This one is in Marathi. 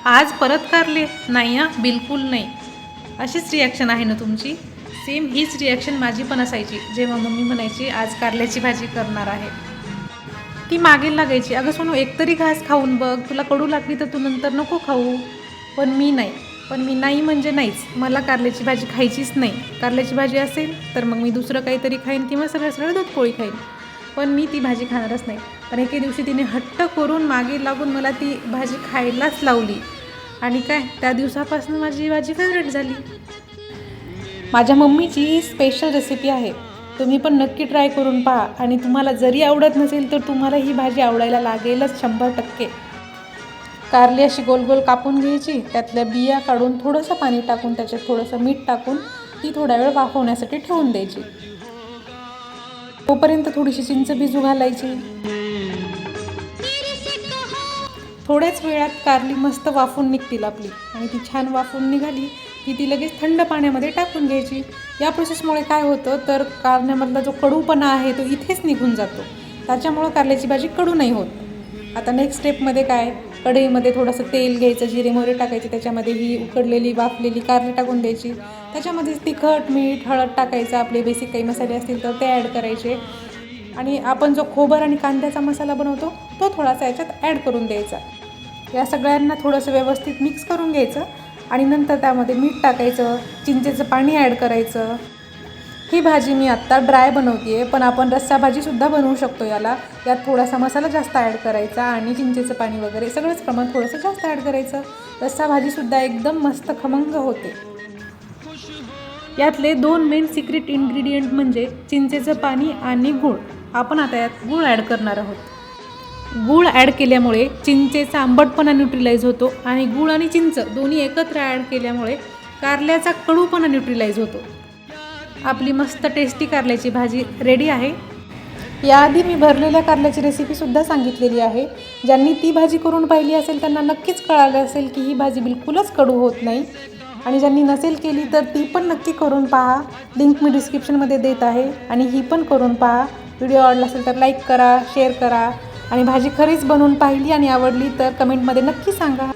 आज परत कारले? नाही हां, बिलकुल नाही. अशीच रिॲक्शन आहे ना तुमची? सेम हीच रिॲक्शन माझी पण असायची जेव्हा मम्मी म्हणायची आज कारल्याची भाजी करणार आहे. ती मागे लागायची, अगं सोनू एकतरी घास खाऊन बघ, तुला कडू लागली तर तू नंतर नको खाऊ. पण मी नाही म्हणजे नाहीच. मला कारल्याची भाजी खायचीच नाही. कारल्याची भाजी असेल तर मग मी दुसरं काहीतरी खाईन किंवा सरळ सरळ दूध पोळी खाईन, पण मी ती भाजी खाणारच नाही. पण एके दिवशी तिने हट्ट करून मागे लागून मला ती भाजी खायलाच लावली आणि काय त्या दिवसापासून माझी भाजी फेवरेट झाली. माझ्या मम्मीची स्पेशल रेसिपी आहे, तुम्ही पण नक्की ट्राय करून पहा आणि तुम्हाला जरी आवडत नसेल तर तुम्हाला ही भाजी आवडायला लागेलच 100%. कारली अशी गोल गोल कापून घ्यायची, त्यातल्या बिया काढून थोडंसं पाणी टाकून त्याच्यात थोडंसं मीठ टाकून ती थोडा वेळ वाफवण्यासाठी ठेवून द्यायची. तोपर्यंत थोडीशी चिंच भिजू घालायची. थोड्याच वेळात कारली मस्त वाफून निघतील आपली आणि ती छान वाफून निघाली की ती लगेच थंड पाण्यामध्ये टाकून घ्यायची. या प्रोसेसमुळे काय होतं तर कारल्यामधला जो कडूपणा आहे तो इथेच निघून जातो, त्याच्यामुळं कारल्याची भाजी कडू नाही होत. आता नेक्स्ट स्टेपमध्ये काय, कढईमध्ये थोडंसं तेल घ्यायचं, जिरे मोहरी टाकायचे, त्याच्यामध्ये ही उकडलेली वाफलेली कारली टाकून द्यायची. त्याच्यामध्येच तिखट मीठ हळद टाकायचं, आपले बेसिक काही मसाले असतील तर ते ॲड करायचे आणि आपण जो खोबर आणि कांद्याचा मसाला बनवतो तो थोडासा याच्यात ॲड करून द्यायचा. या सगळ्यांना थोडंसं व्यवस्थित मिक्स करून घ्यायचं आणि नंतर त्यामध्ये मीठ टाकायचं, चिंचेचं पाणी ॲड करायचं. ही भाजी मी आत्ता ड्राय बनवते आहे, पण आपण रस्सा भाजीसुद्धा बनवू शकतो यात थोडासा मसाला जास्त ॲड करायचा आणि चिंचेचं पाणी वगैरे सगळंच प्रमाण थोडंसं जास्त ॲड करायचं. रस्सा भाजीसुद्धा एकदम मस्त खमंग होते. यातले 2 मेन सिक्रेट इन्ग्रेडियंट म्हणजे चिंचेचं पाणी आणि गूळ. आपण आता यात गूळ ॲड करणार आहोत. गूळ ॲड केल्यामुळे चिंचेचा आंबटपणा न्यूट्रलाइज होतो आणि गूळ आणि चिंच दोन्ही एकत्र ॲड केल्यामुळे कारल्याचा कडूपणा न्यूट्रलाइज होतो. आपली मस्त टेस्टी कारल्याची भाजी रेडी आहे. याआधी मी भरलेल्या कारल्याची रेसिपीसुद्धा सांगितलेली आहे. ज्यांनी ती भाजी करून पाहिली असेल त्यांना नक्कीच कळालं असेल की ही भाजी बिलकुलच कडू होत नाही आणि ज्यांनी नसेल केली तर ती पण नक्की करून पहा. लिंक मी डिस्क्रिप्शनमध्ये देत आहे आणि ही पण करून पहा. व्हिडिओ आवडला असेल तर लाईक करा, शेअर करा आणि भाजी खरीच बनवून पाहिली आणि आवडली तर कमेंटमध्ये नक्की सांगा.